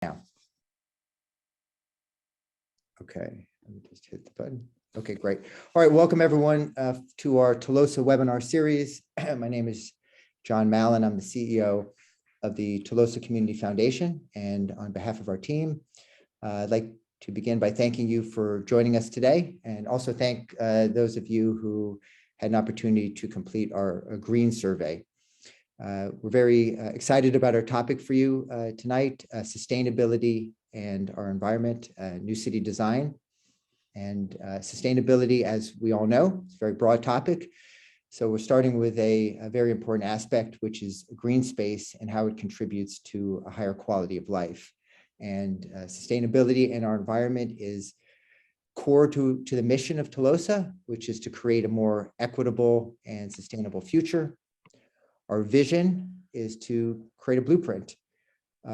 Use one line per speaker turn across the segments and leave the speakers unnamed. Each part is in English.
Now. Okay, let me just hit the button. Okay, great. All right, welcome everyone to our Telosa webinar series. My name is John Mallon. I'm the CEO of the Telosa Community Foundation, and on behalf of our team, I'd like to begin by thanking you for joining us today, and also thank those of you who had an opportunity to complete our green survey. We're very excited about our topic for you tonight, sustainability and our environment, new city design. And sustainability, as we all know, is a very broad topic. So we're starting with a very important aspect, which is green space and how it contributes to a higher quality of life. And sustainability in our environment is core to the mission of Telosa, which is to create a more equitable and sustainable future. Our vision is to create a blueprint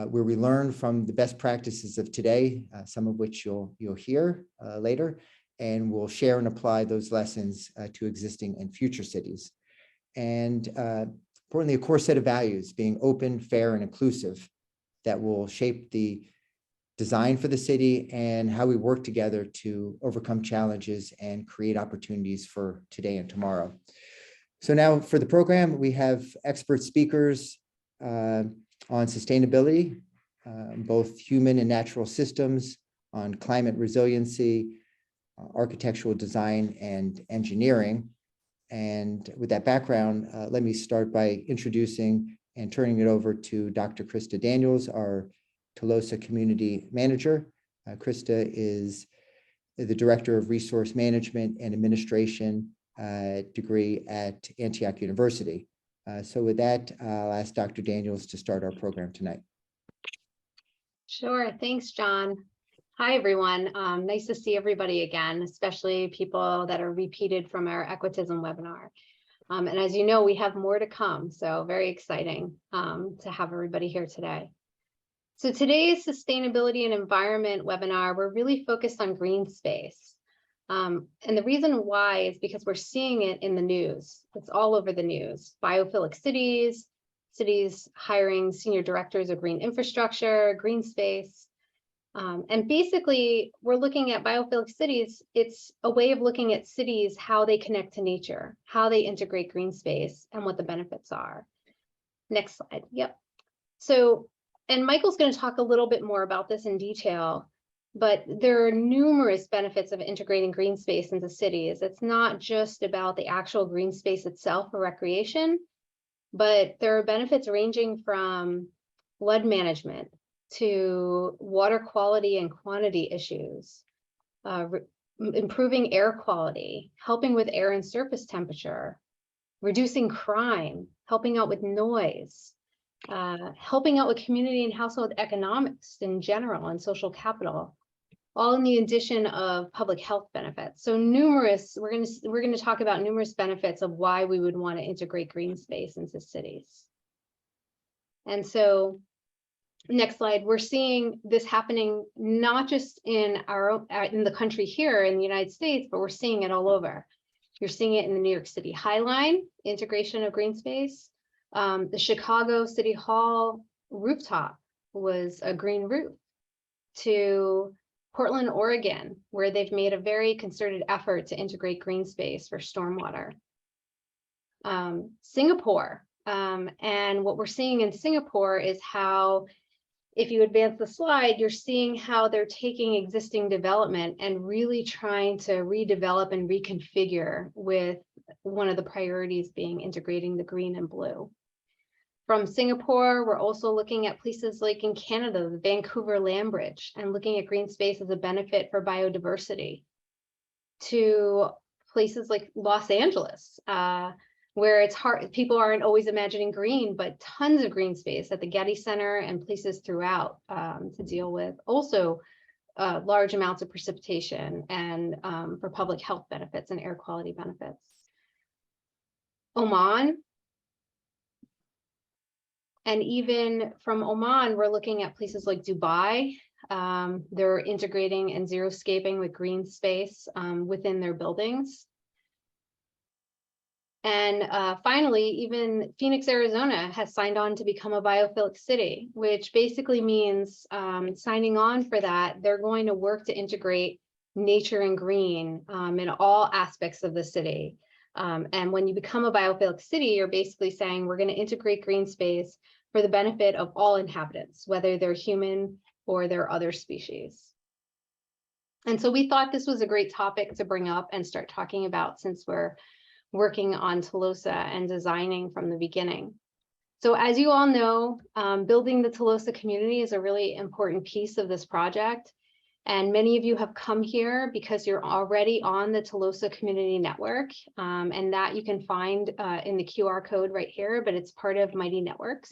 where we learn from the best practices of today, some of which you'll hear later, and we'll share and apply those lessons to existing and future cities. And importantly, a core set of values, being open, fair, and inclusive, that will shape the design for the city and how we work together to overcome challenges and create opportunities for today and tomorrow. So now for the program, we have expert speakers on sustainability, both human and natural systems, on climate resiliency, architectural design, and engineering. And with that background, let me start by introducing and turning it over to Dr. Christa Daniels, our Telosa Community Manager. Christa is the Director of Resource Management and Administration degree at Antioch University. So with that, I'll ask Dr. Daniels to start our program tonight.
Sure, thanks, John. Hi, everyone. Nice to see everybody again, especially people that are repeated from our Equitism webinar. And as you know, we have more to come, so very exciting to have everybody here today. So today's Sustainability and Environment webinar, we're really focused on green space. And the reason why is because we're seeing it in the news. It's all over the news. Biophilic cities, cities hiring senior directors of green infrastructure, green space. And basically, we're looking at biophilic cities. It's a way of looking at cities, how they connect to nature, how they integrate green space, and what the benefits are. Next slide. Yep. So, and Michael's going to talk a little bit more about this in detail. But there are numerous benefits of integrating green space into cities. It's not just about the actual green space itself for recreation, but there are benefits ranging from flood management to water quality and quantity issues, improving air quality, helping with air and surface temperature, reducing crime, helping out with noise, helping out with community and household economics in general and social capital, all in the addition of public health benefits. So numerous, we're going to talk about numerous benefits of why we would want to integrate green space into cities. And so next slide, we're seeing this happening not just in the country here in the United States, but we're seeing it all over. You're seeing it in the New York City High Line, integration of green space. The Chicago City Hall rooftop was a green roof. To Portland, Oregon, where they've made a very concerted effort to integrate green space for stormwater. Singapore, and what we're seeing in Singapore is how, if you advance the slide, you're seeing how they're taking existing development and really trying to redevelop and reconfigure, with one of the priorities being integrating the green and blue. From Singapore, we're also looking at places like in Canada, the Vancouver Land Bridge, and looking at green space as a benefit for biodiversity. To places like Los Angeles, where it's hard, people aren't always imagining green, but tons of green space at the Getty Center and places throughout to deal with also large amounts of precipitation and for public health benefits and air quality benefits. Oman. And even from Oman, we're looking at places like Dubai. They're integrating and xeriscaping with green space within their buildings. And finally, even Phoenix, Arizona has signed on to become a biophilic city, which basically means signing on for that, they're going to work to integrate nature and green in all aspects of the city. And when you become a biophilic city, you're basically saying we're going to integrate green space for the benefit of all inhabitants, whether they're human or they're other species. And so we thought this was a great topic to bring up and start talking about, since we're working on Telosa and designing from the beginning. So as you all know, building the Telosa community is a really important piece of this project. And many of you have come here because you're already on the Telosa Community Network, and that you can find in the QR code right here, but it's part of Mighty Networks.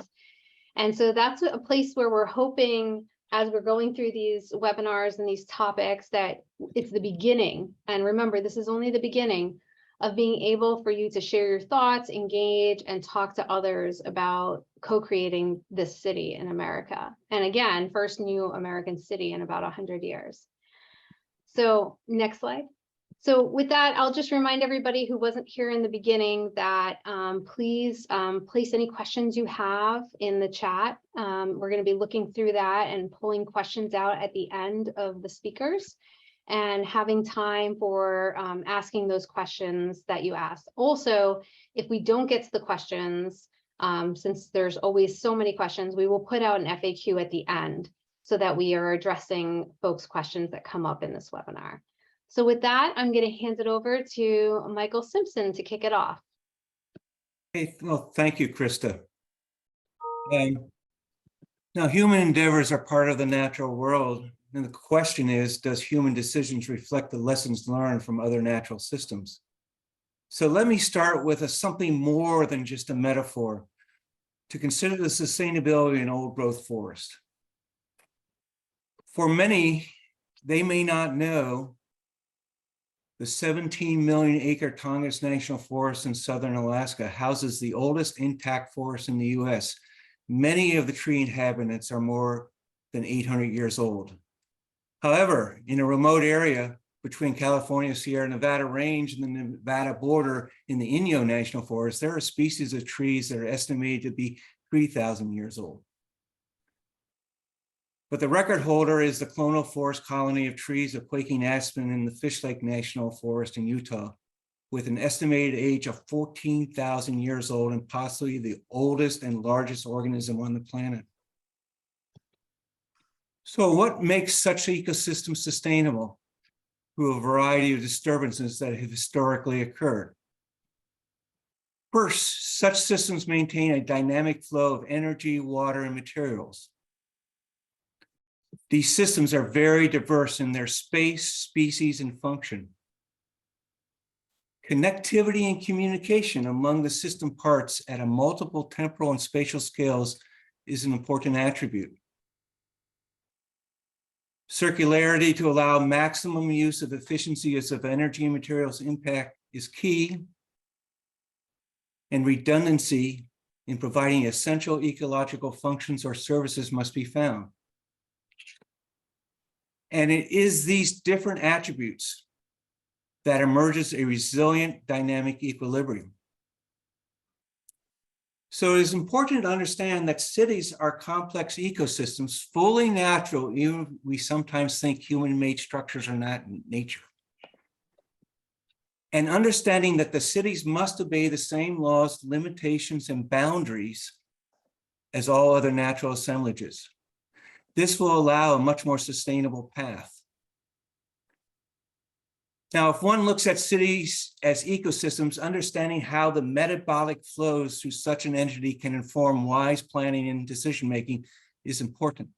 And so that's a place where we're hoping, as we're going through these webinars and these topics, that it's the beginning. And remember, this is only the beginning of being able for you to share your thoughts, engage, and talk to others about co-creating this city in America. And again, first new American city in about 100 years. So next slide. So with that, I'll just remind everybody who wasn't here in the beginning that please place any questions you have in the chat. We're going to be looking through that and pulling questions out at the end of the speakers, and having time for asking those questions that you asked. Also, if we don't get to the questions, since there's always so many questions, we will put out an FAQ at the end so that we are addressing folks' questions that come up in this webinar. So with that, I'm going to hand it over to Michael Simpson to kick it off.
Hey, well, thank you, Christa. Now, human endeavors are part of the natural world. And the question is, does human decisions reflect the lessons learned from other natural systems? So let me start with something more than just a metaphor to consider the sustainability in old growth forest. For many, they may not know the 17 million acre Tongass National Forest in southern Alaska houses the oldest intact forest in the US. Many of the tree inhabitants are more than 800 years old. However, in a remote area between California, Sierra Nevada range and the Nevada border in the Inyo National Forest, there are species of trees that are estimated to be 3,000 years old. But the record holder is the clonal forest colony of trees of quaking aspen in the Fish Lake National Forest in Utah, with an estimated age of 14,000 years old and possibly the oldest and largest organism on the planet. So what makes such ecosystems sustainable? Through a variety of disturbances that have historically occurred. First, such systems maintain a dynamic flow of energy, water, and materials. These systems are very diverse in their space, species, and function. Connectivity and communication among the system parts at a multiple temporal and spatial scales is an important attribute. Circularity to allow maximum use of efficiencies of energy and materials impact is key. And redundancy in providing essential ecological functions or services must be found. And it is these different attributes that emerges a resilient dynamic equilibrium. So it is important to understand that cities are complex ecosystems, fully natural, even if we sometimes think human-made structures are not in nature. And understanding that the cities must obey the same laws, limitations, and boundaries as all other natural assemblages. This will allow a much more sustainable path. Now, if one looks at cities as ecosystems, understanding how the metabolic flows through such an entity can inform wise planning and decision-making is important.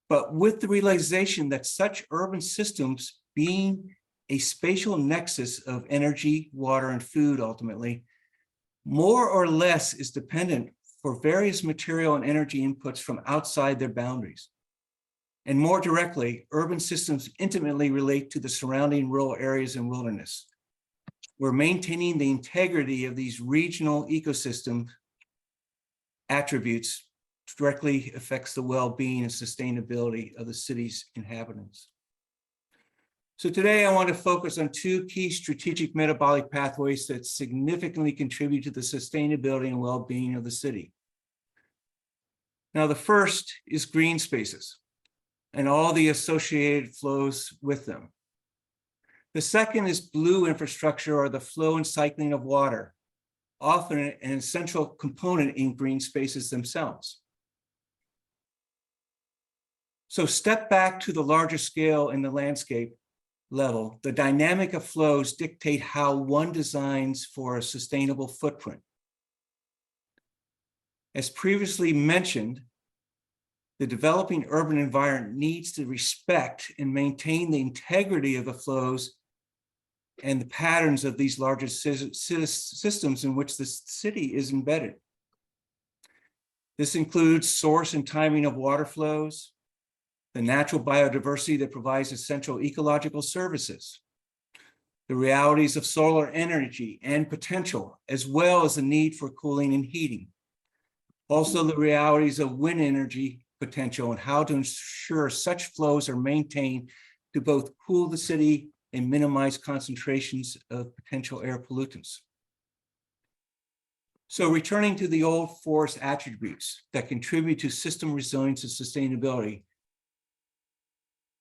But with the realization that such urban systems, being a spatial nexus of energy, water, and food ultimately, more or less is dependent for various material and energy inputs from outside their boundaries. And more directly, urban systems intimately relate to the surrounding rural areas and wilderness. We're maintaining the integrity of these regional ecosystem attributes directly affects the well-being and sustainability of the city's inhabitants. So today I want to focus on two key strategic metabolic pathways that significantly contribute to the sustainability and well-being of the city. Now, the first is green spaces and all the associated flows with them. The second is blue infrastructure, or the flow and cycling of water, often an essential component in green spaces themselves. So step back to the larger scale in the landscape level. The dynamic of flows dictate how one designs for a sustainable footprint. As previously mentioned, the developing urban environment needs to respect and maintain the integrity of the flows and the patterns of these larger systems in which the city is embedded. This includes source and timing of water flows, the natural biodiversity that provides essential ecological services, the realities of solar energy and potential, as well as the need for cooling and heating. Also, the realities of wind energy potential and how to ensure such flows are maintained to both cool the city and minimize concentrations of potential air pollutants. So returning to the old forest attributes that contribute to system resilience and sustainability.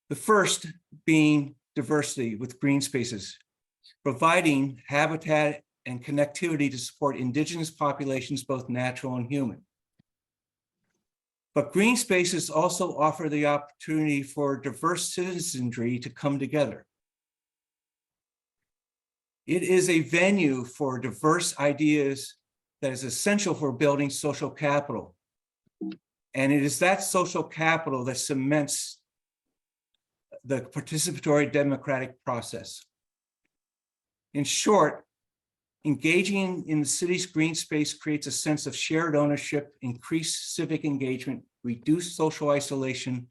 The first being diversity with green spaces, providing habitat and connectivity to support indigenous populations, both natural and human. But green spaces also offer the opportunity for diverse citizenry to come together. It is a venue for diverse ideas that is essential for building social capital. And it is that social capital that cements the participatory democratic process. In short, engaging in the city's green space creates a sense of shared ownership, increased civic engagement, reduce social isolation,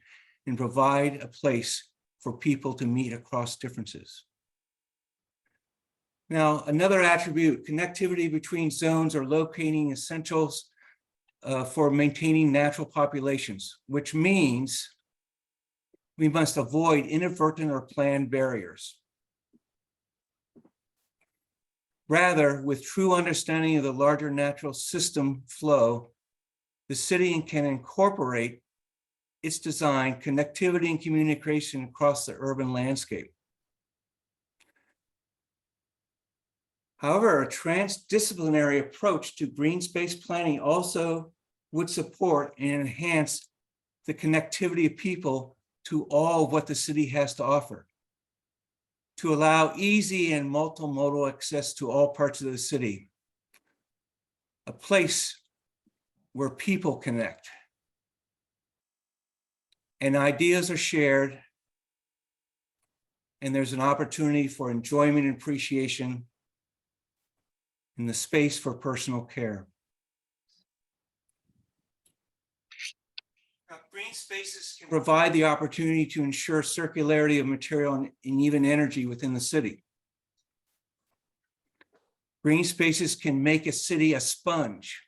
and provide a place for people to meet across differences. Now, another attribute, connectivity between zones or locating essentials for maintaining natural populations, which means we must avoid inadvertent or planned barriers. Rather, with true understanding of the larger natural system flow, the city can incorporate its design, connectivity, and communication across the urban landscape. However, a transdisciplinary approach to green space planning also would support and enhance the connectivity of people to all of what the city has to offer, to allow easy and multimodal access to all parts of the city, a place where people connect and ideas are shared, and there's an opportunity for enjoyment and appreciation in the space for personal care. Now, green spaces can provide the opportunity to ensure circularity of material and even energy within the city. Green spaces can make a city a sponge,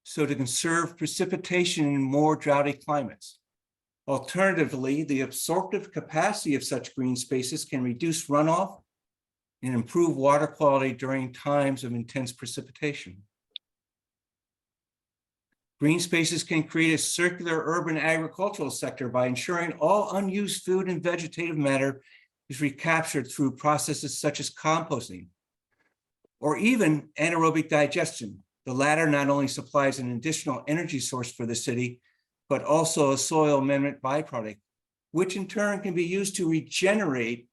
so to conserve precipitation in more droughty climates. Alternatively, the absorptive capacity of such green spaces can reduce runoff and improve water quality during times of intense precipitation. Green spaces can create a circular urban agricultural sector by ensuring all unused food and vegetative matter is recaptured through processes such as composting or even anaerobic digestion. The latter not only supplies an additional energy source for the city, but also a soil amendment byproduct, which in turn can be used to regenerate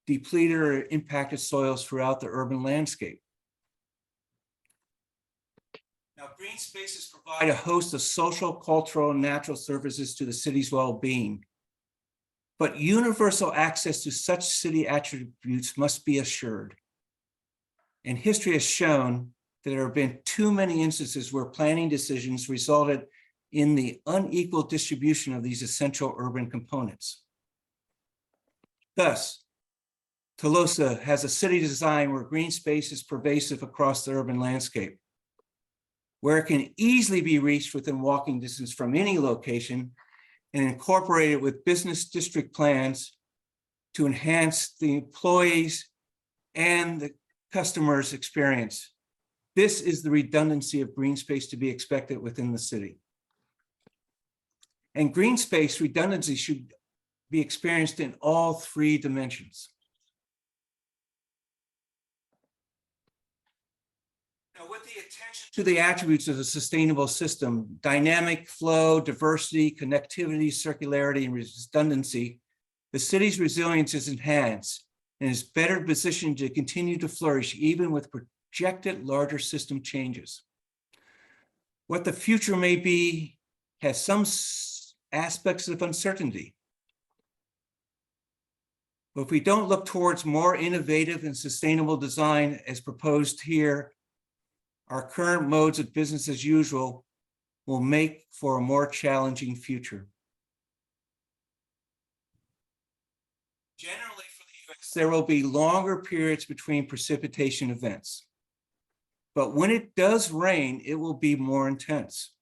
depleted or impacted soils throughout the urban landscape. Now, green spaces provide a host of social, cultural, and natural services to the city's well-being, but universal access to such city attributes must be assured. And history has shown that there have been too many instances where planning decisions resulted in the unequal distribution of these essential urban components. Thus, Telosa has a city design where green space is pervasive across the urban landscape, where it can easily be reached within walking distance from any location and incorporated with business district plans to enhance the employees and the customer's experience. This is the redundancy of green space to be expected within the city. And green space redundancy should be experienced in all three dimensions. Now, with the attention to the attributes of a sustainable system, dynamic flow, diversity, connectivity, circularity, and redundancy, the city's resilience is enhanced and is better positioned to continue to flourish even with projected larger system changes. What the future may be has some aspects of uncertainty. But if we don't look towards more innovative and sustainable design as proposed here, our current modes of business as usual will make for a more challenging future. Generally, for the US, there will be longer periods between precipitation events. But when it does rain, it will be more intense.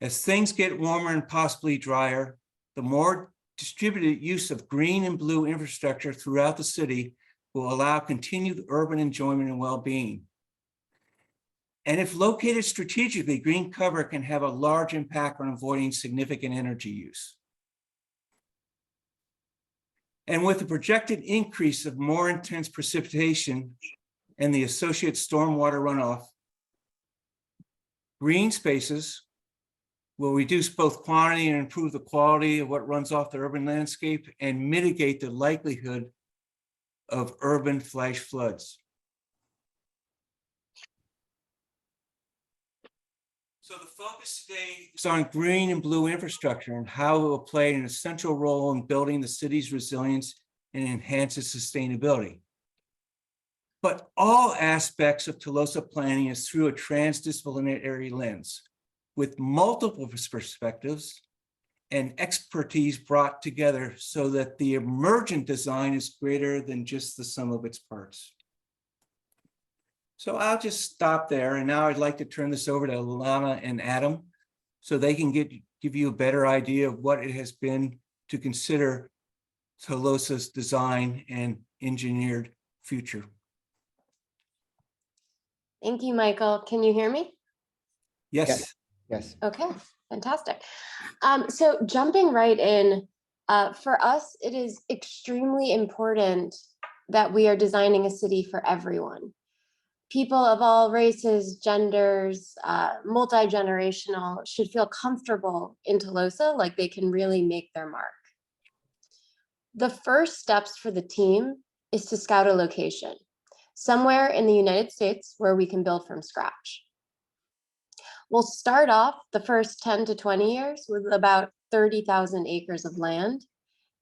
As things get warmer and possibly drier, the more distributed use of green and blue infrastructure throughout the city will allow continued urban enjoyment and well-being. And if located strategically, green cover can have a large impact on avoiding significant energy use. And with the projected increase of more intense precipitation and the associated stormwater runoff, green spaces will reduce both quantity and improve the quality of what runs off the urban landscape and mitigate the likelihood of urban flash floods. So the focus today is on green and blue infrastructure and how it will play an essential role in building the city's resilience and enhance its sustainability. But all aspects of Telosa planning is through a transdisciplinary lens, with multiple perspectives and expertise brought together so that the emergent design is greater than just the sum of its parts. So I'll just stop there. And now I'd like to turn this over to Alana and Adam so they can give you a better idea of what it has been to consider Telosa's design and engineered future.
Thank you, Michael. Can you hear me?
Yes.
Yes.
Okay, fantastic. So jumping right in, for us, it is extremely important that we are designing a city for everyone. People of all races, genders, multi-generational should feel comfortable in Telosa, like they can really make their mark. The first steps for the team is to scout a location, somewhere in the United States where we can build from scratch. We'll start off the first 10 to 20 years with about 30,000 acres of land.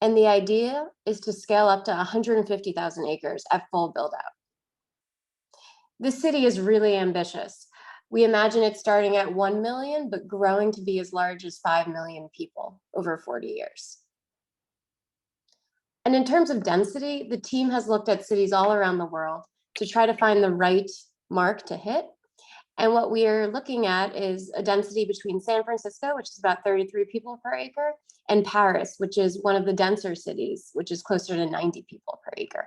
And the idea is to scale up to 150,000 acres at full build out. This city is really ambitious. We imagine it starting at 1 million, but growing to be as large as 5 million people over 40 years. And in terms of density, the team has looked at cities all around the world to try to find the right mark to hit. And what we are looking at is a density between San Francisco, which is about 33 people per acre, and Paris, which is one of the denser cities, which is closer to 90 people per acre.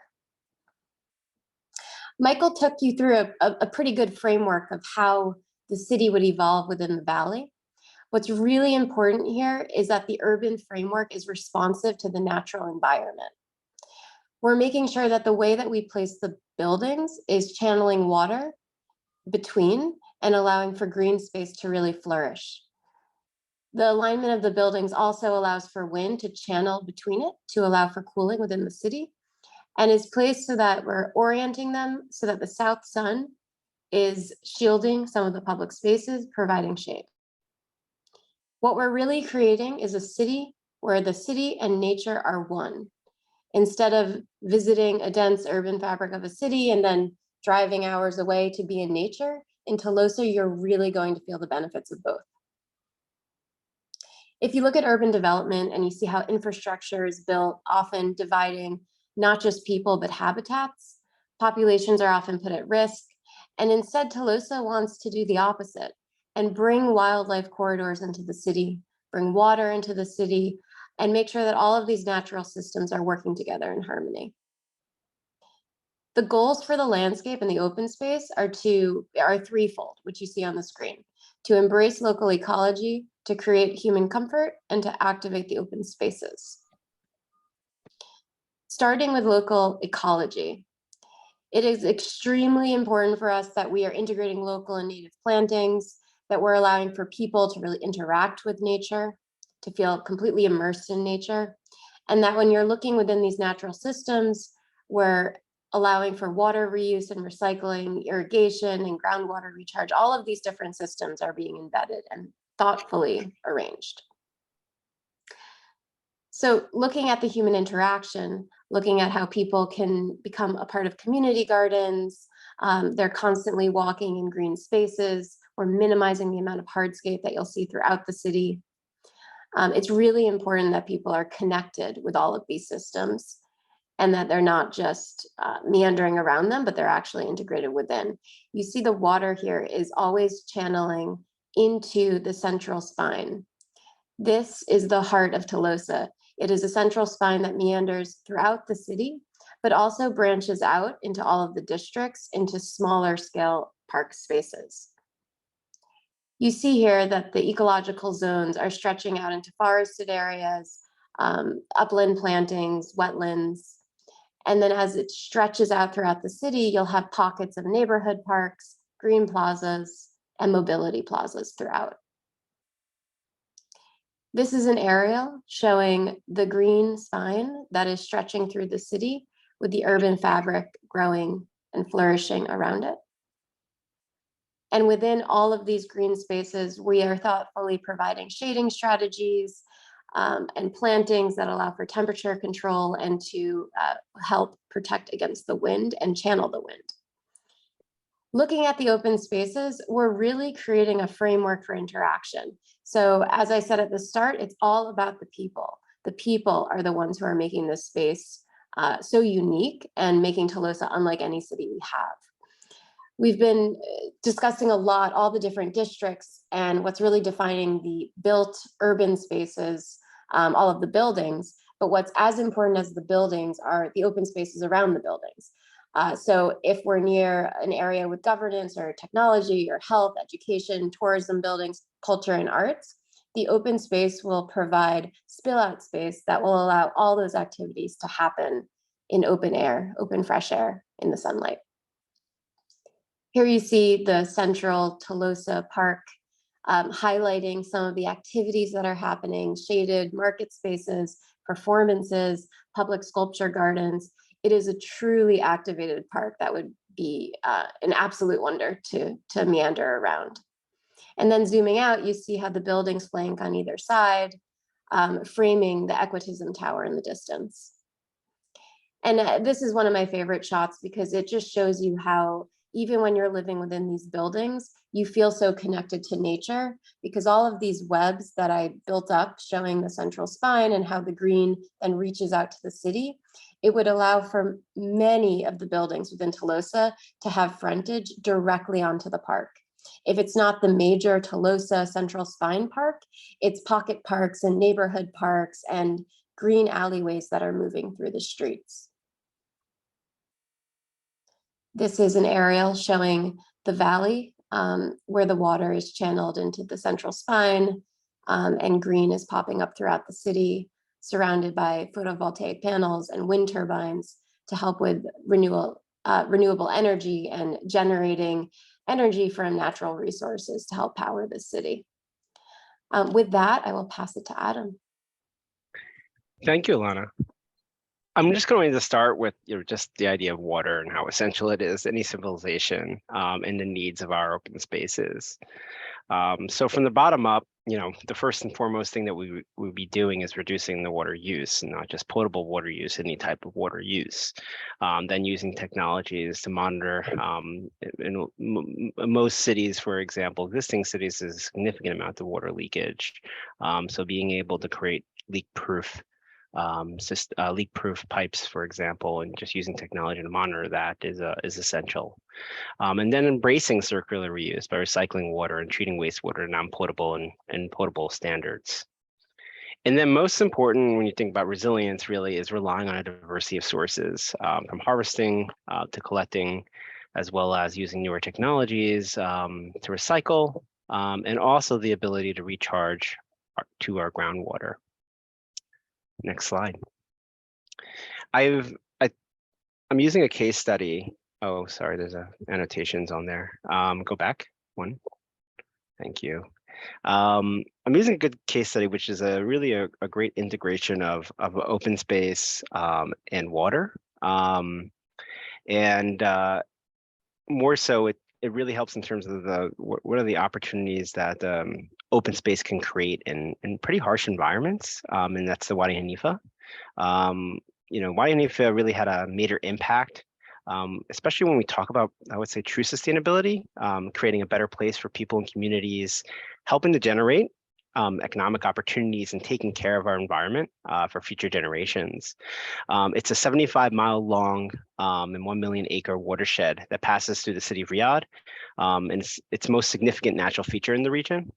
Michael took you through a pretty good framework of how the city would evolve within the valley. What's really important here is that the urban framework is responsive to the natural environment. We're making sure that the way that we place the buildings is channeling water between and allowing for green space to really flourish. The alignment of the buildings also allows for wind to channel between it to allow for cooling within the city, and is placed so that we're orienting them so that the south sun is shielding some of the public spaces, providing shade. What we're really creating is a city where the city and nature are one. Instead of visiting a dense urban fabric of a city and then driving hours away to be in nature, in Telosa, you're really going to feel the benefits of both. If you look at urban development and you see how infrastructure is built, often dividing not just people, but habitats, populations are often put at risk. And instead, Telosa wants to do the opposite and bring wildlife corridors into the city, bring water into the city, and make sure that all of these natural systems are working together in harmony. The goals for the landscape and the open space are threefold, which you see on the screen: to embrace local ecology, to create human comfort, and to activate the open spaces. Starting with local ecology, it is extremely important for us that we are integrating local and native plantings, that we're allowing for people to really interact with nature, to feel completely immersed in nature, and that when you're looking within these natural systems, we're allowing for water reuse and recycling, irrigation and groundwater recharge. All of these different systems are being embedded and thoughtfully arranged. So looking at the human interaction, looking at how people can become a part of community gardens, they're constantly walking in green spaces. We're minimizing the amount of hardscape that you'll see throughout the city. It's really important that people are connected with all of these systems, and that they're not just meandering around them, but they're actually integrated within. You see the water here is always channeling into the central spine. This is the heart of Telosa. It is a central spine that meanders throughout the city, but also branches out into all of the districts, into smaller scale park spaces. You see here that the ecological zones are stretching out into forested areas, upland plantings, wetlands. And then as it stretches out throughout the city, you'll have pockets of neighborhood parks, green plazas, and mobility plazas throughout. This is an aerial showing the green spine that is stretching through the city with the urban fabric growing and flourishing around it. And within all of these green spaces, we are thoughtfully providing shading strategies and plantings that allow for temperature control and to help protect against the wind and channel the wind. Looking at the open spaces, we're really creating a framework for interaction. So as I said at the start, it's all about the people. The people are the ones who are making this space so unique and making Telosa unlike any city we have. We've been discussing a lot all the different districts and what's really defining the built urban spaces, all of the buildings, but what's as important as the buildings are the open spaces around the buildings. So if we're near an area with governance or technology or health, education, tourism buildings, culture and arts, the open space will provide spill out space that will allow all those activities to happen in open air, open fresh air in the sunlight. Here you see the central Telosa Park highlighting some of the activities that are happening, shaded market spaces, performances, public sculpture gardens. It is a truly activated park that would be an absolute wonder to meander around. And then zooming out, you see how the buildings flank on either side, framing the Equitism Tower in the distance. And this is one of my favorite shots because it just shows you how even when you're living within these buildings, you feel so connected to nature because all of these webs that I built up showing the central spine and how the green then reaches out to the city, it would allow for many of the buildings within Telosa to have frontage directly onto the park. If it's not the major Telosa Central Spine Park, it's pocket parks and neighborhood parks and green alleyways that are moving through the streets. This is an aerial showing the valley where the water is channeled into the central spine and green is popping up throughout the city, surrounded by photovoltaic panels and wind turbines to help with renewable energy and generating energy from natural resources to help power the city. With that, I will pass it to Adam.
Thank you, Alana. I'm just going to start with just the idea of water and how essential it is to any civilization and the needs of our open spaces. So from the bottom up, the first and foremost thing that we would be doing is reducing the water use, and not just potable water use, any type of water use. Then using technologies to monitor. In most cities, for example, existing cities, there's a significant amount of water leakage. So being able to create leak-proof pipes, for example, and just using technology to monitor that is essential. And then embracing circular reuse by recycling water and treating wastewater to non-potable and potable standards. And then most important when you think about resilience really is relying on a diversity of sources, from harvesting to collecting, as well as using newer technologies to recycle, and also the ability to recharge to our groundwater. Next slide. I'm using a case study. Oh, sorry, there's annotations on there. Go back one. Thank you. I'm using a good case study, which is really a great integration of open space and water. More so, it really helps in terms of what are the opportunities that open space can create in pretty harsh environments, and that's the Wadi Hanifa. Wadi Hanifa really had a major impact, especially when we talk about, I would say, true sustainability, creating a better place for people and communities, helping to generate economic opportunities and taking care of our environment for future generations. It's a 75-mile long and 1 million acre watershed that passes through the city of Riyadh, and it's its most significant natural feature in the region.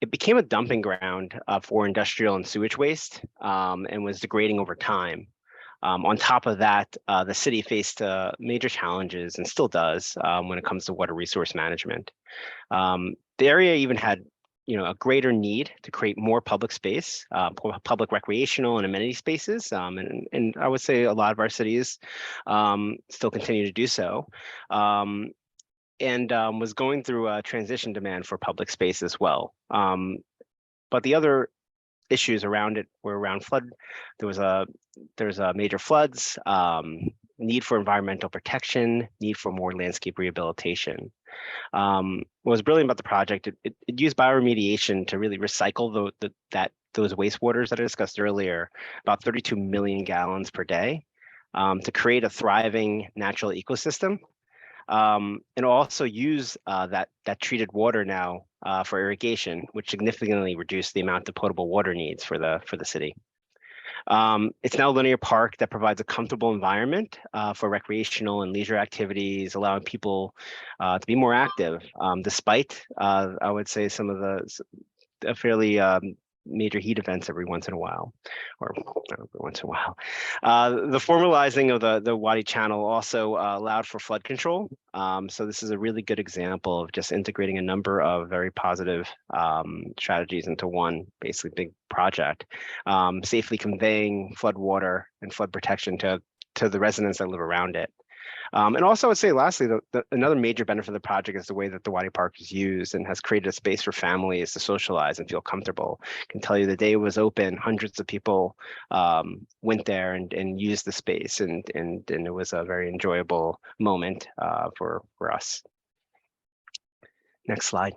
It became a dumping ground for industrial and sewage waste and was degrading over time. On top of that, the city faced major challenges and still does when it comes to water resource management. The area even had a greater need to create more public space, public recreational and amenity spaces. And I would say a lot of our cities still continue to do so. And was going through a transition demand for public space as well. But the other issues around it were around flood. There was major floods, need for environmental protection, need for more landscape rehabilitation. What was brilliant about the project, it used bioremediation to really recycle those wastewaters that I discussed earlier, about 32 million gallons per day, to create a thriving natural ecosystem. And also use that treated water now for irrigation, which significantly reduced the amount of potable water needs for the city. It's now a linear park that provides a comfortable environment for recreational and leisure activities, allowing people to be more active, despite, I would say, some of the fairly major heat events every once in a while, or not every once in a while. The formalizing of the Wadi Channel also allowed for flood control. So this is a really good example of just integrating a number of very positive strategies into one basically big project, safely conveying flood water and flood protection to the residents that live around it. And also I would say lastly, another major benefit of the project is the way that the Wadi Park is used and has created a space for families to socialize and feel comfortable. I can tell you the day it was open, hundreds of people went there and used the space, and it was a very enjoyable moment for us. Next slide.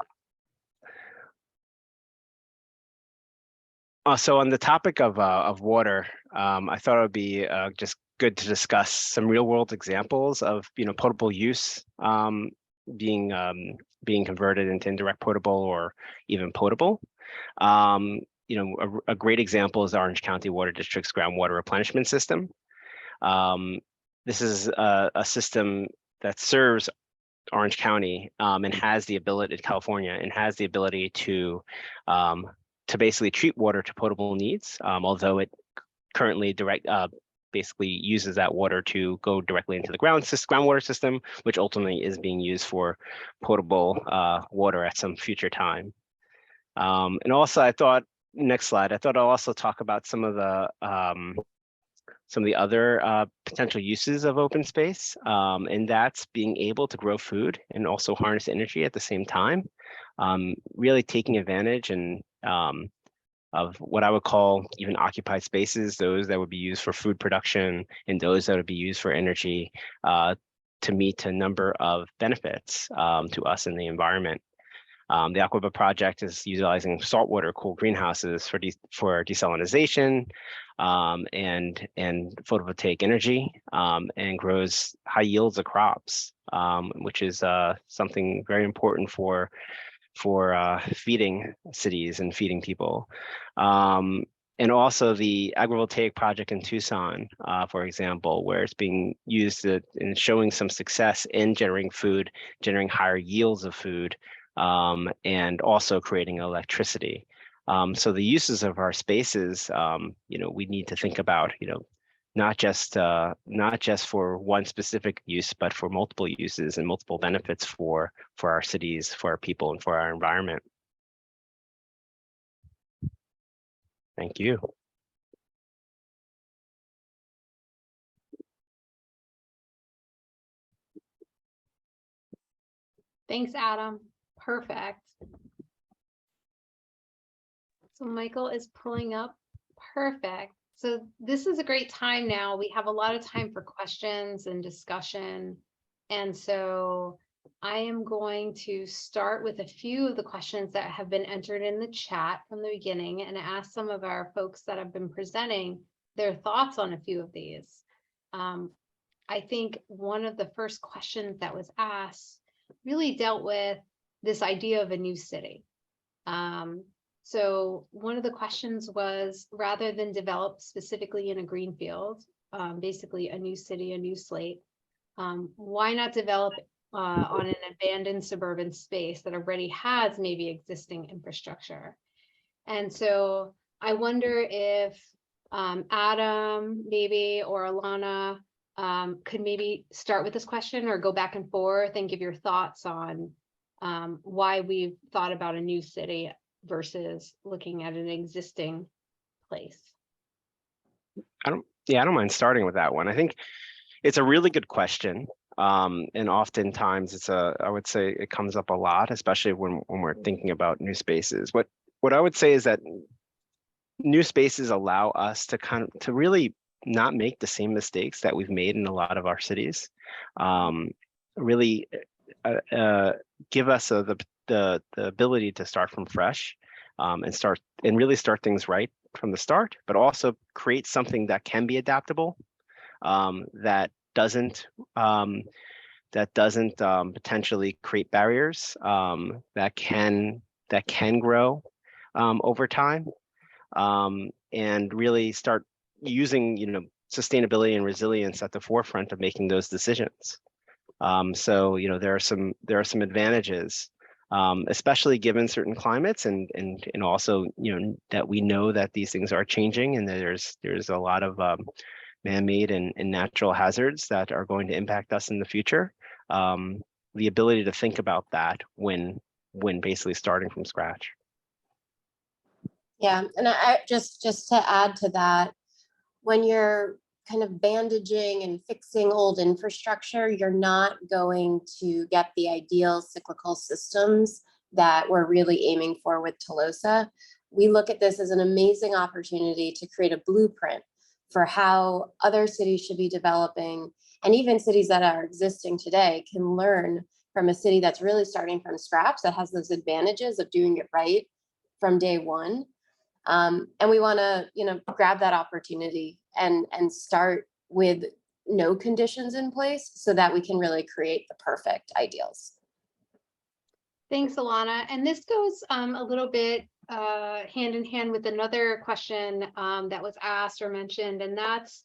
So on the topic of water, I thought it would be just good to discuss some real world examples of potable use being converted into indirect potable or even potable. A great example is the Orange County Water District's groundwater replenishment system. This is a system that serves Orange County and has the ability, California, and has the ability to basically treat water to potable needs, although it currently basically uses that water to go directly into the groundwater system, which ultimately is being used for potable water at some future time. And also, I thought, next slide, I thought I'll also talk about some of the other potential uses of open space, and that's being able to grow food and also harness energy at the same time, really taking advantage of what I would call even occupied spaces, those that would be used for food production and those that would be used for energy to meet a number of benefits to us in the environment. The Aquaba project is utilizing saltwater cooled greenhouses for desalinization and photovoltaic energy, and grows high yields of crops, which is something very important for feeding cities and feeding people. And also the agrivoltaic project in Tucson, for example, where it's being used in showing some success in generating food, generating higher yields of food, and also creating electricity. So the uses of our spaces, we need to think about, not just for one specific use, but for multiple uses and multiple benefits for our cities, for our people, and for our environment. Thank you.
Thanks, Adam. Perfect. So Michael is pulling up. Perfect. So this is a great time now. We have a lot of time for questions and discussion. And so I am going to start with a few of the questions that have been entered in the chat from the beginning and ask some of our folks that have been presenting their thoughts on a few of these. I think one of the first questions that was asked really dealt with this idea of a new city. So one of the questions was, rather than develop specifically in a greenfield, basically a new city, a new slate, why not develop on an abandoned suburban space that already has maybe existing infrastructure? And so I wonder if Adam maybe or Alana could maybe start with this question or go back and forth and give your thoughts on why we've thought about a new city versus looking at an existing place.
I don't mind starting with that one. I think it's a really good question. And oftentimes I would say it comes up a lot, especially when we're thinking about new spaces. What I would say is that new spaces allow us to really not make the same mistakes that we've made in a lot of our cities. Really give us the ability to start from fresh and really start things right from the start, but also create something that can be adaptable, that doesn't potentially create barriers, that can grow over time, and really start using sustainability and resilience at the forefront of making those decisions. So there are some advantages, especially given certain climates, and also that we know that these things are changing, and that there's a lot of man-made and natural hazards that are going to impact us in the future. The ability to think about that when basically starting from scratch.
Yeah, and I just to add to that, when you're kind of bandaging and fixing old infrastructure, you're not going to get the ideal cyclical systems that we're really aiming for with Telosa. We look at this as an amazing opportunity to create a blueprint for how other cities should be developing, and even cities that are existing today can learn from a city that's really starting from scratch, that has those advantages of doing it right from day one. And we want to, grab that opportunity and start with no conditions in place so that we can really create the perfect ideals.
Thanks, Alana. And this goes a little bit hand in hand with another question that was asked or mentioned, and that's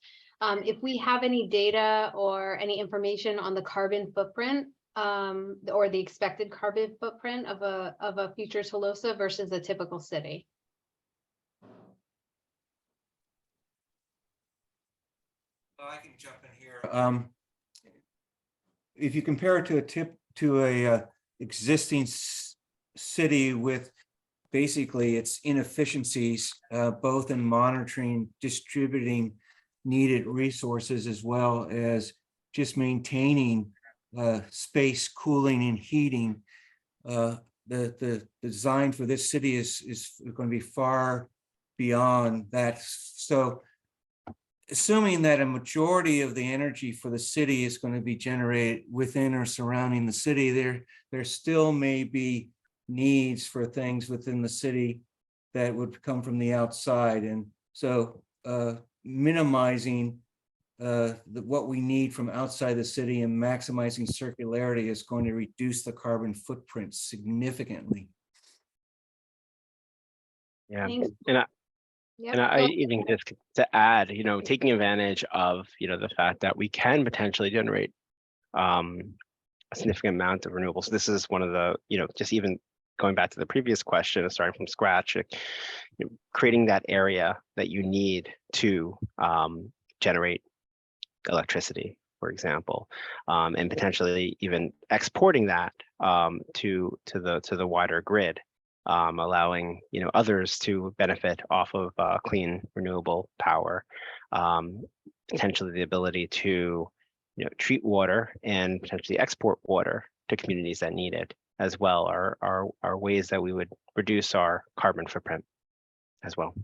if we have any data or any information on the carbon footprint or the expected carbon footprint of a future Telosa versus a typical city.
I can jump in here. If you compare it to a existing city with basically its inefficiencies, both in monitoring, distributing needed resources, as well as just maintaining space, cooling, and heating, the design for this city is going to be far beyond that. So assuming that a majority of the energy for the city is going to be generated within or surrounding the city, there still may be needs for things within the city that would come from the outside. And so minimizing what we need from outside the city and maximizing circularity is going to reduce the carbon footprint significantly.
Yeah,
Thanks.
and I even just to add, taking advantage of, the fact that we can potentially generate a significant amount of renewables. This is one of the, just even going back to the previous question, starting from scratch, creating that area that you need to generate electricity, for example, and potentially even exporting that to the wider grid, allowing others to benefit off of clean renewable power, potentially the ability to treat water and potentially export water to communities that need it as well are ways that we would reduce our carbon footprint as well.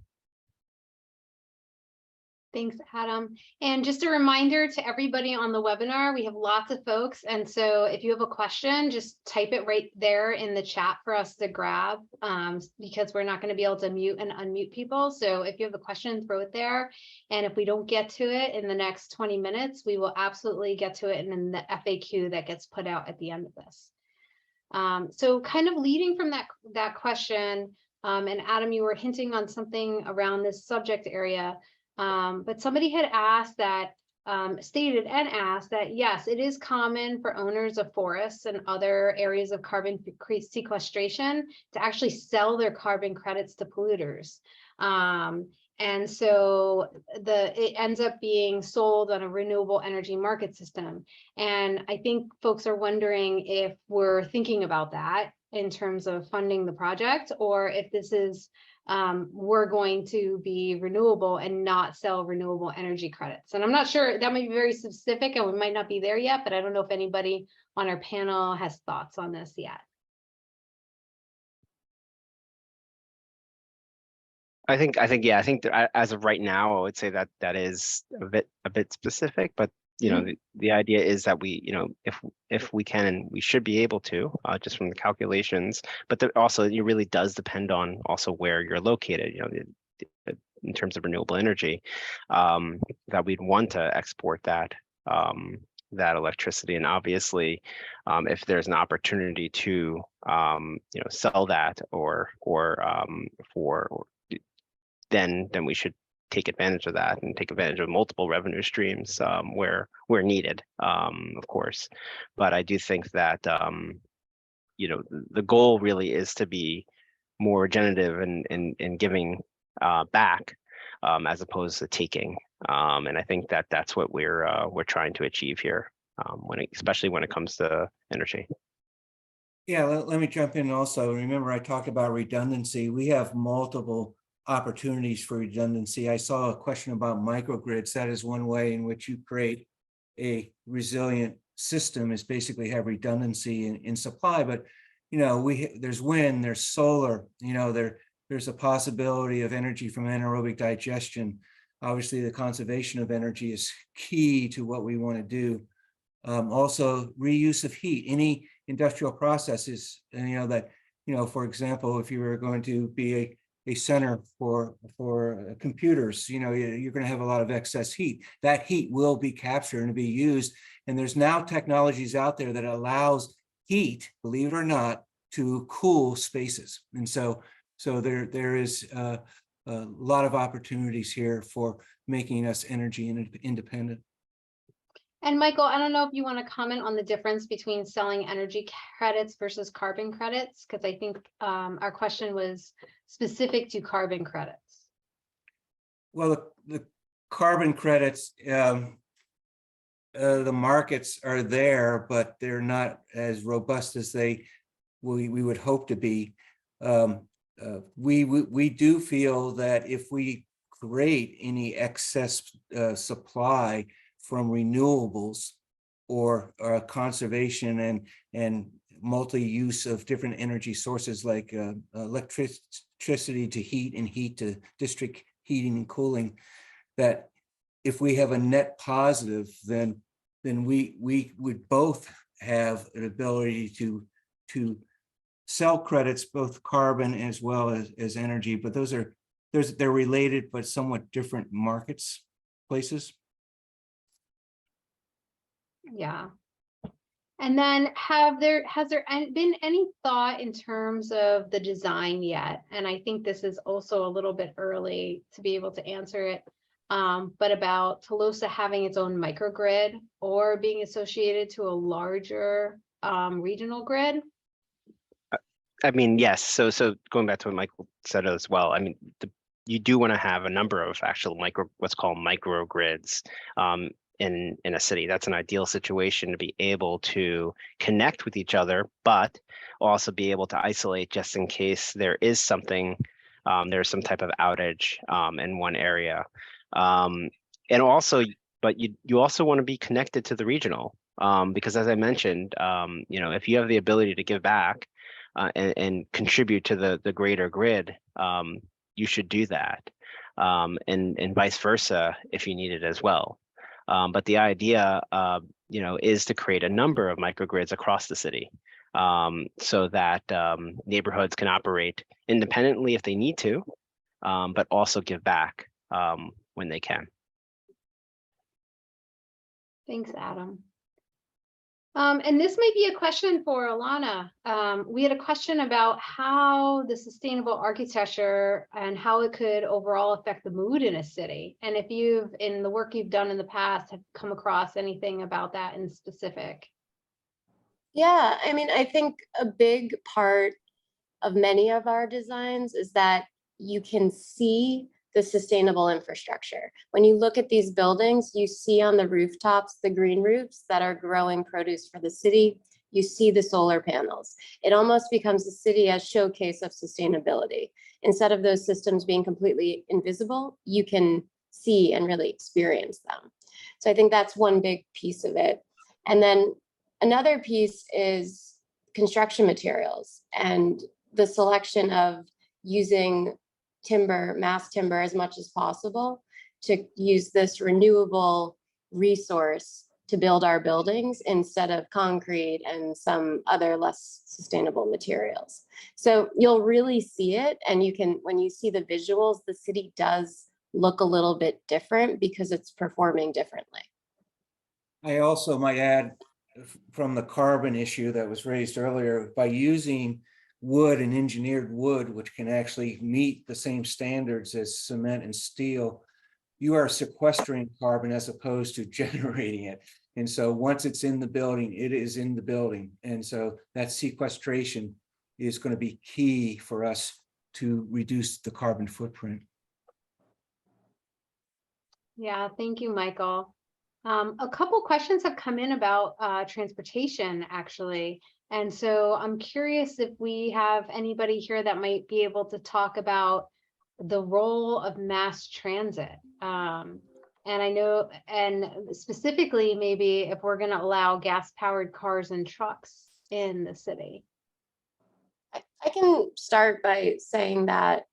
Thanks, Adam. And just a reminder to everybody on the webinar, we have lots of folks. And so if you have a question, just type it right there in the chat for us to grab, because we're not going to be able to mute and unmute people. So if you have a question, throw it there. And if we don't get to it in the next 20 minutes, we will absolutely get to it in the FAQ that gets put out at the end of this. So kind of leading from that question, and Adam, you were hinting on something around this subject area. But somebody had asked that, stated and asked that, yes, it is common for owners of forests and other areas of carbon sequestration to actually sell their carbon credits to polluters. And so it ends up being sold on a renewable energy market system. And I think folks are wondering if we're thinking about that in terms of funding the project, or if this is we're going to be renewable and not sell renewable energy credits. And I'm not sure, that might be very specific and we might not be there yet, but I don't know if anybody on our panel has thoughts on this yet.
I think that as of right now, I would say that that is a bit specific, but the idea is that we, if we can, and we should be able to, just from the calculations, but also it really does depend on also where you're located, in terms of renewable energy, that we'd want to export that electricity. And obviously, if there's an opportunity to, sell that then we should take advantage of that and take advantage of multiple revenue streams where needed, of course. But I do think that the goal really is to be more regenerative and giving back as opposed to taking. And I think that that's what we're trying to achieve here, especially when it comes to energy.
Yeah, let me jump in also. Remember, I talked about redundancy. We have multiple opportunities for redundancy. I saw a question about microgrids. That is one way in which you create a resilient system, is basically have redundancy in supply. But there's wind, there's solar, there's a possibility of energy from anaerobic digestion. Obviously, the conservation of energy is key to what we want to do. Also, reuse of heat, any industrial processes, for example, if you were going to be a center for computers, you're going to have a lot of excess heat. That heat will be captured and be used. And there's now technologies out there that allows heat, believe it or not, to cool spaces. And so there is a lot of opportunities here for making us energy independent.
And Michael, I don't know if you want to comment on the difference between selling energy credits versus carbon credits, because I think our question was specific to carbon credits.
Well, the carbon credits, the markets are there, but they're not as robust as we would hope to be. We do feel that if we create any excess supply from renewables or conservation and multi-use of different energy sources like electricity to heat and heat to district heating and cooling, that if we have a net positive, then we would both have an ability to sell credits, both carbon as well as energy, but they're related but somewhat different markets, places.
Yeah. And then has there been any thought in terms of the design yet? And I think this is also a little bit early to be able to answer it, but about Telosa having its own microgrid or being associated to a larger regional grid?
I mean, yes. So going back to what Michael said as well, I mean, you do want to have a number of actual what's called microgrids in a city. That's an ideal situation to be able to connect with each other, but also be able to isolate just in case there is something, there's some type of outage in one area. And also, but you also want to be connected to the regional because as I mentioned, if you have the ability to give back and contribute to the greater grid, you should do that, and vice versa if you need it as well. But the idea, is to create a number of microgrids across the city, so that neighborhoods can operate independently if they need to, but also give back when they can.
Thanks, Adam. And this might be a question for Alana. We had a question about how the sustainable architecture and how it could overall affect the mood in a city. And if you've, in the work you've done in the past, have come across anything about that in specific.
Yeah, I mean, I think a big part of many of our designs is that you can see the sustainable infrastructure. When you look at these buildings, you see on the rooftops, the green roofs that are growing produce for the city. You see the solar panels. It almost becomes a city as showcase of sustainability. Instead of those systems being completely invisible, you can see and really experience them. So I think that's one big piece of it. And then another piece is construction materials and the selection of using timber, mass timber as much as possible to use this renewable resource to build our buildings instead of concrete and some other less sustainable materials. So you'll really see it, and you can, when you see the visuals, the city does look a little bit different because it's performing differently.
I also might add from the carbon issue that was raised earlier, by using wood and engineered wood, which can actually meet the same standards as cement and steel, you are sequestering carbon as opposed to generating it. And so once it's in the building, it is in the building. And so that sequestration is going to be key for us to reduce the carbon footprint.
Yeah, thank you, Michael. A couple questions have come in about transportation, actually. And so I'm curious if we have anybody here that might be able to talk about the role of mass transit. And I know, and specifically, maybe if we're going to allow gas-powered cars and trucks in the city.
I can start by saying that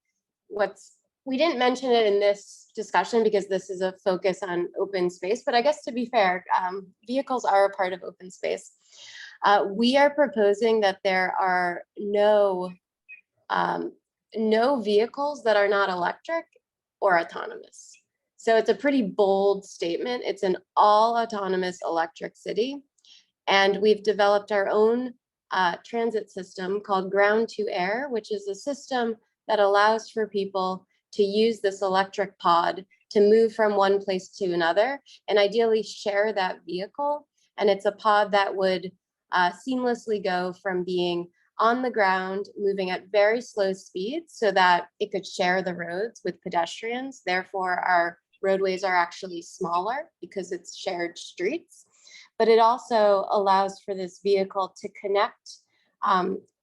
we didn't mention it in this discussion because this is a focus on open space, but I guess to be fair, vehicles are a part of open space. We are proposing that there are no vehicles that are not electric or autonomous. So it's a pretty bold statement. It's an all autonomous electric city. And we've developed our own transit system called ground to air, which is a system that allows for people to use this electric pod to move from one place to another and ideally share that vehicle. And it's a pod that would seamlessly go from being on the ground, moving at very slow speeds so that it could share the roads with pedestrians. Therefore, our roadways are actually smaller because it's shared streets. But it also allows for this vehicle to connect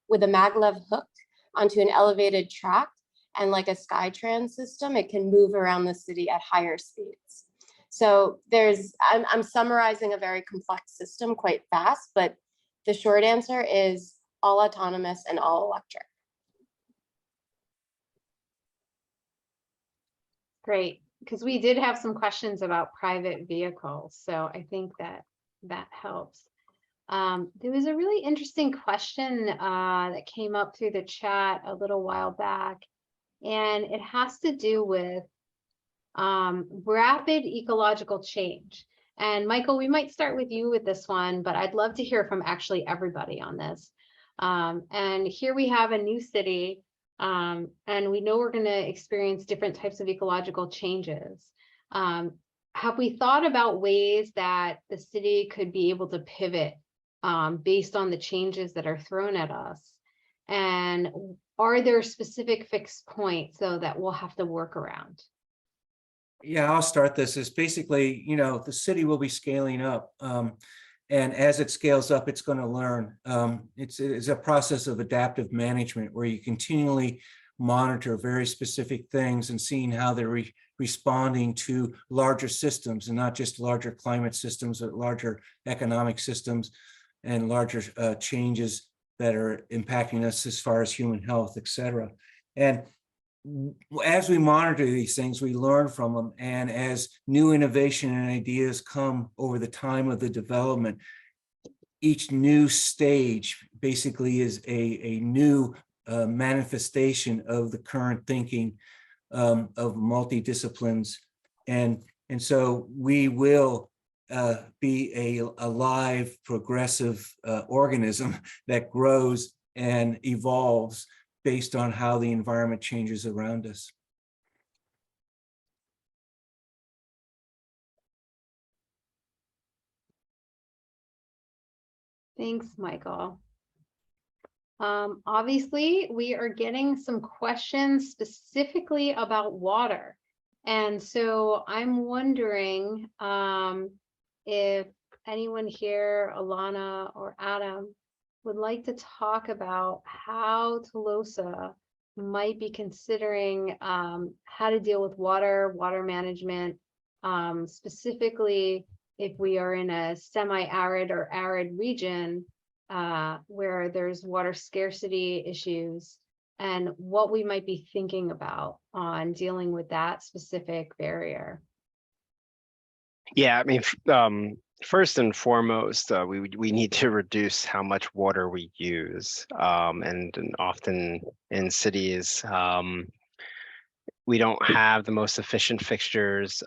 with a maglev hook onto an elevated track, and like a SkyTrans system, it can move around the city at higher speeds. So I'm summarizing a very complex system quite fast, but the short answer is all autonomous and all electric.
Great, because we did have some questions about private vehicles, so I think that helps. There was a really interesting question that came up through the chat a little while back, and it has to do with rapid ecological change. And Michael, we might start with you with this one, but I'd love to hear from actually everybody on this. And here we have a new city, and we know we're going to experience different types of ecological changes. Have we thought about ways that the city could be able to pivot based on the changes that are thrown at us? And are there specific fixed points though that we'll have to work around?
Yeah, I'll start this. It's basically, the city will be scaling up. And as it scales up, it's going to learn. It's a process of adaptive management where you continually monitor very specific things and seeing how they're responding to larger systems, and not just larger climate systems, but larger economic systems and larger changes that are impacting us as far as human health, et cetera. And as we monitor these things, we learn from them. And as new innovation and ideas come over the time of the development, each new stage basically is a new manifestation of the current thinking of multidisciplines. And so we will be a live, progressive organism that grows and evolves based on how the environment changes around us.
Thanks, Michael. Obviously, we are getting some questions specifically about water. And so I'm wondering if anyone here, Alana or Adam, would like to talk about how Telosa might be considering how to deal with water management, specifically if we are in a semi-arid or arid region where there's water scarcity issues, and what we might be thinking about on dealing with that specific barrier.
Yeah, I mean, first and foremost, we need to reduce how much water we use, and often in cities, we don't have the most efficient fixtures.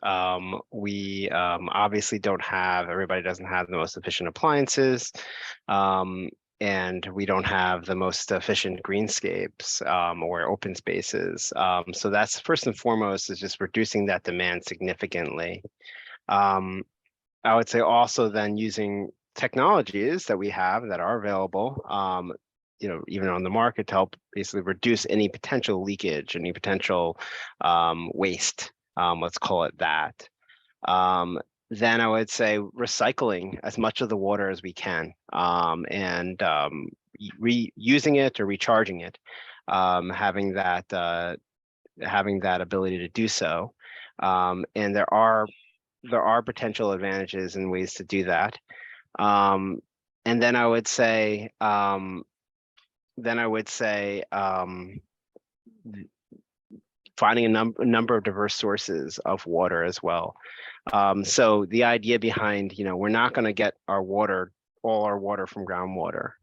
We obviously everybody doesn't have the most efficient appliances, and we don't have the most efficient greenscapes or open spaces. So that's first and foremost, is just reducing that demand significantly. I would say also then using technologies that we have that are available, even on the market, to help basically reduce any potential leakage, any potential waste, let's call it that. Then I would say recycling as much of the water as we can, and reusing it or recharging it, having that ability to do so. And there are potential advantages and ways to do that. And then I would say finding a number of diverse sources of water as well. So the idea behind, we're not going to get all our water from groundwater.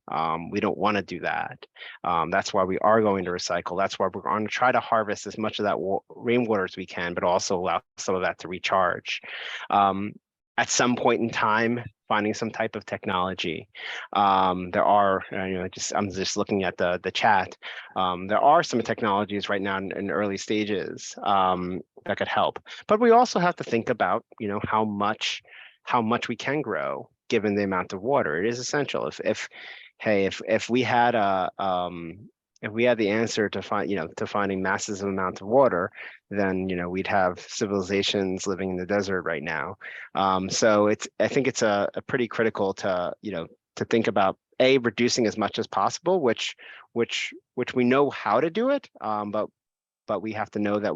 We don't want to do that. That's why we are going to recycle. That's why we're going to try to harvest as much of that rainwater as we can, but also allow some of that to recharge. At some point in time, finding some type of technology. There are, I'm just looking at the chat. There are some technologies right now in early stages that could help. But we also have to think about, how much we can grow given the amount of water. It is essential. If we had the answer to finding massive amounts of water, then we'd have civilizations living in the desert right now. So I think it's a pretty critical to think about reducing as much as possible, which we know how to do it, but we have to know that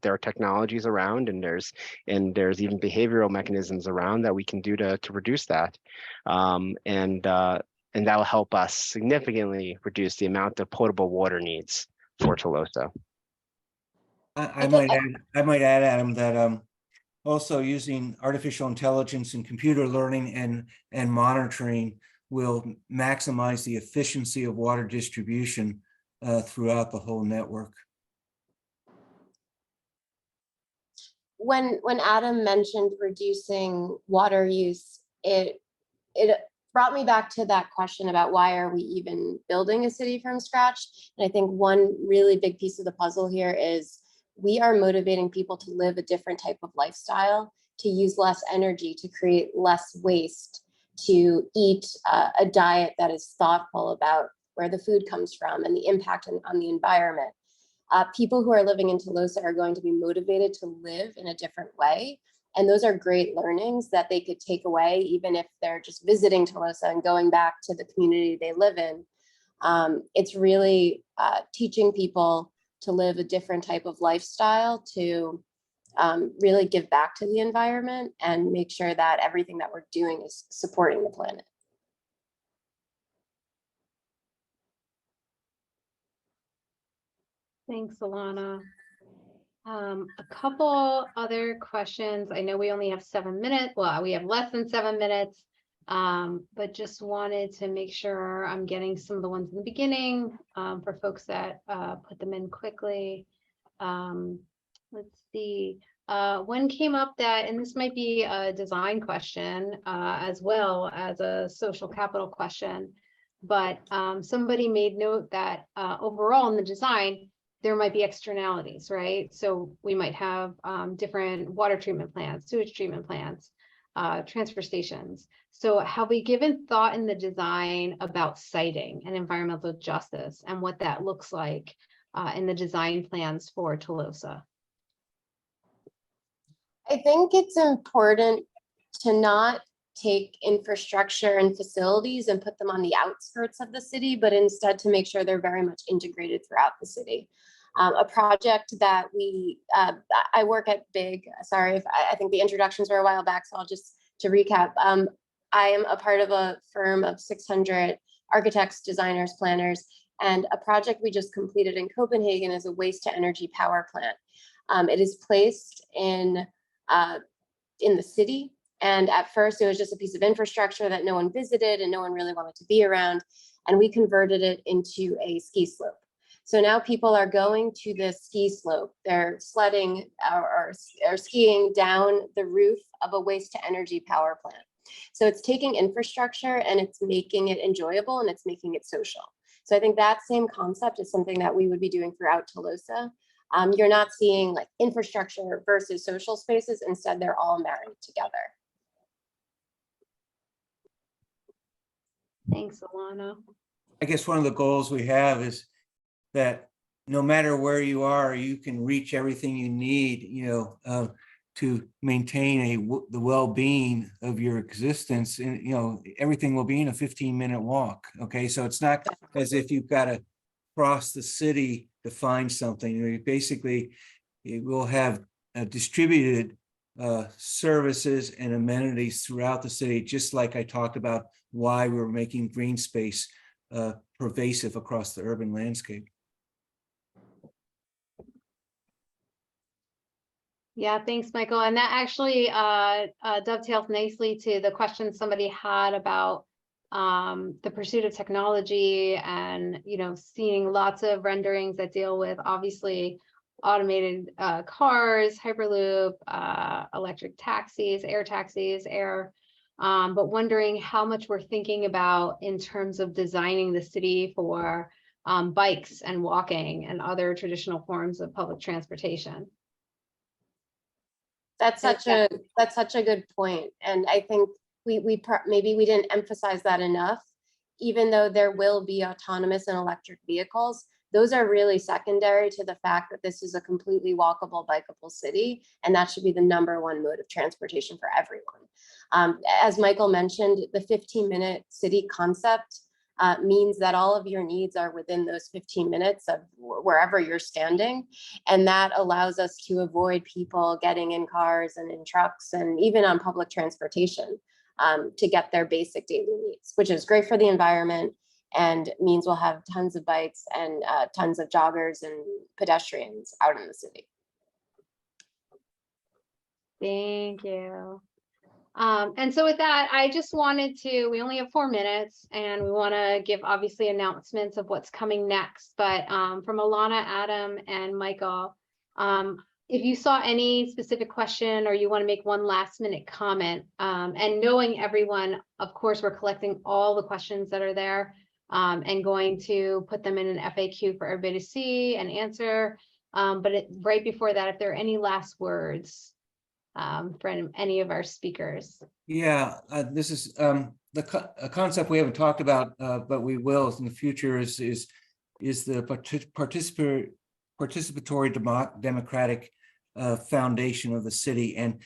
there are technologies around, and there's even behavioral mechanisms around that we can do to reduce that, and that will help us significantly reduce the amount of potable water needs for Telosa.
I might add, Adam, that also using artificial intelligence and computer learning and monitoring will maximize the efficiency of water distribution throughout the whole network.
When Adam mentioned reducing water use, it brought me back to that question about why are we even building a city from scratch? And I think one really big piece of the puzzle here is we are motivating people to live a different type of lifestyle, to use less energy, to create less waste, to eat a diet that is thoughtful about where the food comes from, and the impact on the environment. People who are living in Telosa are going to be motivated to live in a different way. And those are great learnings that they could take away, even if they're just visiting Telosa and going back to the community they live in. It's really teaching people to live a different type of lifestyle, to really give back to the environment and make sure that everything that we're doing is supporting the planet.
Thanks, Alana. A couple other questions. I know we only have 7 minutes. Well, we have less than 7 minutes, but just wanted to make sure I'm getting some of the ones in the beginning for folks that put them in quickly. Let's see. One came up that, and this might be a design question as well as a social capital question, but somebody made note that overall in the design, there might be externalities, right? So we might have different water treatment plants, sewage treatment plants, transfer stations. So have we given thought in the design about siting and environmental justice and what that looks like in the design plans for Telosa?
I think it's important to not take infrastructure and facilities and put them on the outskirts of the city, but instead to make sure they're very much integrated throughout the city. A project that I work at BIG, sorry, if I think the introductions were a while back, so I'll just, to recap, I am a part of a firm of 600 architects, designers, planners, and a project we just completed in Copenhagen is a waste to energy power plant. It is placed in the city. And at first it was just a piece of infrastructure that no one visited and no one really wanted to be around. And we converted it into a ski slope. So now people are going to the ski slope. They're sledding or skiing down the roof of a waste to energy power plant. So it's taking infrastructure and it's making it enjoyable and it's making it social. So I think that same concept is something that we would be doing throughout Telosa. You're not seeing like infrastructure versus social spaces. Instead, they're all married together.
Thanks, Alana.
I guess one of the goals we have is that no matter where you are, you can reach everything you need, to maintain the well-being of your existence. And, everything will be in a 15-minute walk. Okay, so it's not as if you've got to cross the city to find something. Basically, it will have distributed services and amenities throughout the city, just like I talked about why we're making green space pervasive across the urban landscape.
Yeah, thanks, Michael. And that actually dovetails nicely to the question somebody had about the pursuit of technology and, seeing lots of renderings that deal with obviously automated cars, Hyperloop, electric taxis, air, but wondering how much we're thinking about in terms of designing the city for bikes and walking and other traditional forms of public transportation.
That's such a good point. And I think maybe we didn't emphasize that enough. Even though there will be autonomous and electric vehicles, those are really secondary to the fact that this is a completely walkable, bikeable city, and that should be the #1 mode of transportation for everyone. As Michael mentioned, the 15-minute city concept means that all of your needs are within those 15 minutes of wherever you're standing. And that allows us to avoid people getting in cars and in trucks and even on public transportation to get their basic daily needs, which is great for the environment and means we'll have tons of bikes and tons of joggers and pedestrians out in the city.
Thank you. And so with that, I just wanted to, we only have 4 minutes and we want to give obviously announcements of what's coming next, but from Alana, Adam, and Michael, if you saw any specific question or you want to make one last minute comment, and knowing everyone, of course, we're collecting all the questions that are there and going to put them in an FAQ for everybody to see and answer. But right before that, if there are any last words, for any of our speakers.
Yeah, this is a concept we haven't talked about, but we will in the future is the participatory democratic foundation of the city, and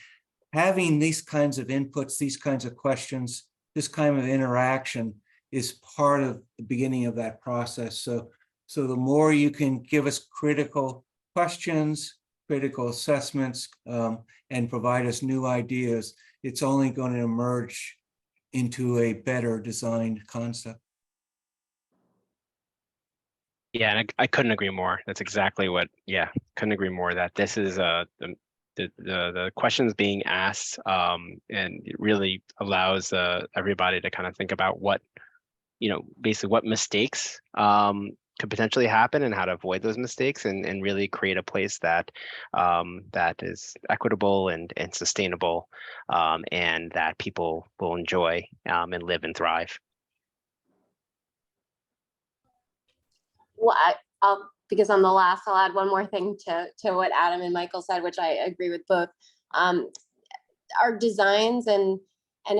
having these kinds of inputs, these kinds of questions, this kind of interaction is part of the beginning of that process. So the more you can give us critical questions, critical assessments, and provide us new ideas, it's only going to emerge into a better designed concept.
Yeah, and I couldn't agree more. That's exactly what, yeah, couldn't agree more that this is the questions being asked, and it really allows everybody to kind of think about what, basically what mistakes could potentially happen and how to avoid those mistakes, and really create a place that that is equitable and sustainable, and that people will enjoy and live and thrive.
Well, because I'm the last, I'll add one more thing to what Adam and Michael said, which I agree with both. Our designs and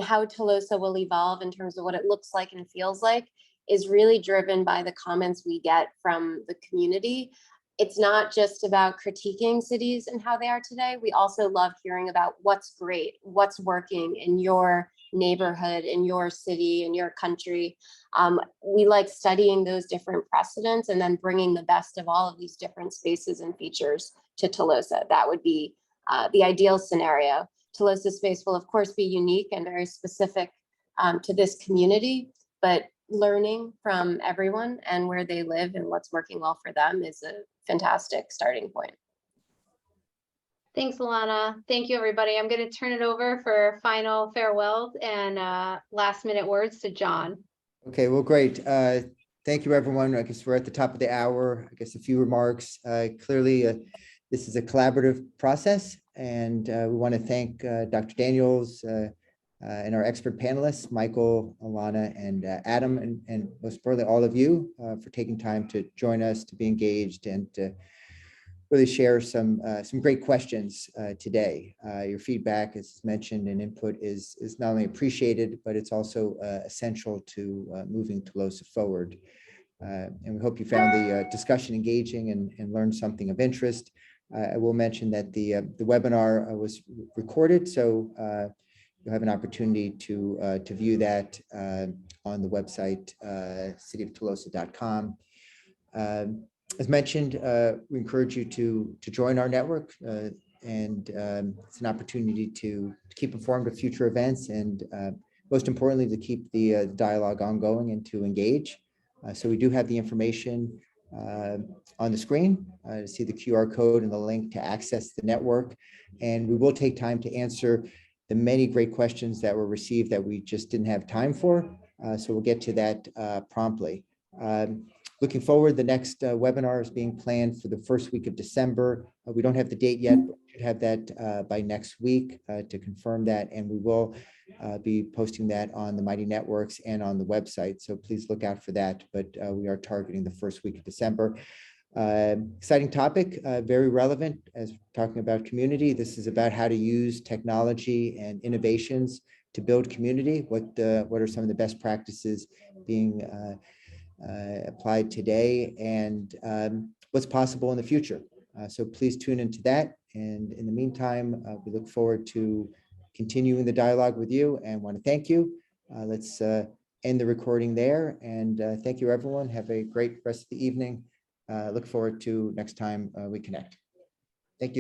how Telosa will evolve in terms of what it looks like and feels like is really driven by the comments we get from the community. It's not just about critiquing cities and how they are today. We also love hearing about what's great, what's working in your neighborhood, in your city, in your country. We like studying those different precedents and then bringing the best of all of these different spaces and features to Telosa. That would be the ideal scenario. Telosa space will of course be unique and very specific to this community, but learning from everyone and where they live and what's working well for them is a fantastic starting point.
Thanks, Alana. Thank you, everybody. I'm going to turn it over for final farewells and last minute words to John.
Okay, well, great. Thank you, everyone. I guess we're at the top of the hour. I guess a few remarks. Clearly, this is a collaborative process, and we want to thank Dr. Daniels and our expert panelists, Michael, Alana, and Adam, and most importantly, all of you for taking time to join us, to be engaged, and to really share some great questions today. Your feedback, as mentioned, and input is not only appreciated, but it's also essential to moving Telosa forward. And we hope you found the discussion engaging and learned something of interest. I will mention that the webinar was recorded, so you'll have an opportunity to view that on the website, cityoftelosa.com. As mentioned, we encourage you to join our network, and it's an opportunity to keep informed of future events, and most importantly, to keep the dialogue ongoing and to engage. So we do have the information on the screen to see the QR code and the link to access the network, and we will take time to answer the many great questions that were received that we just didn't have time for. So we'll get to that promptly. Looking forward, the next webinar is being planned for the first week of December. We don't have the date yet, but we should have that by next week to confirm that, and we will be posting that on the Mighty Networks and on the website. So please look out for that, but we are targeting the first week of December. Exciting topic, very relevant as we're talking about community. This is about how to use technology and innovations to build community. What are some of the best practices being applied today, and what's possible in the future. So please tune into that. And in the meantime, we look forward to continuing the dialogue with you and want to thank you. Let's end the recording there. And thank you, everyone. Have a great rest of the evening. Look forward to next time we connect.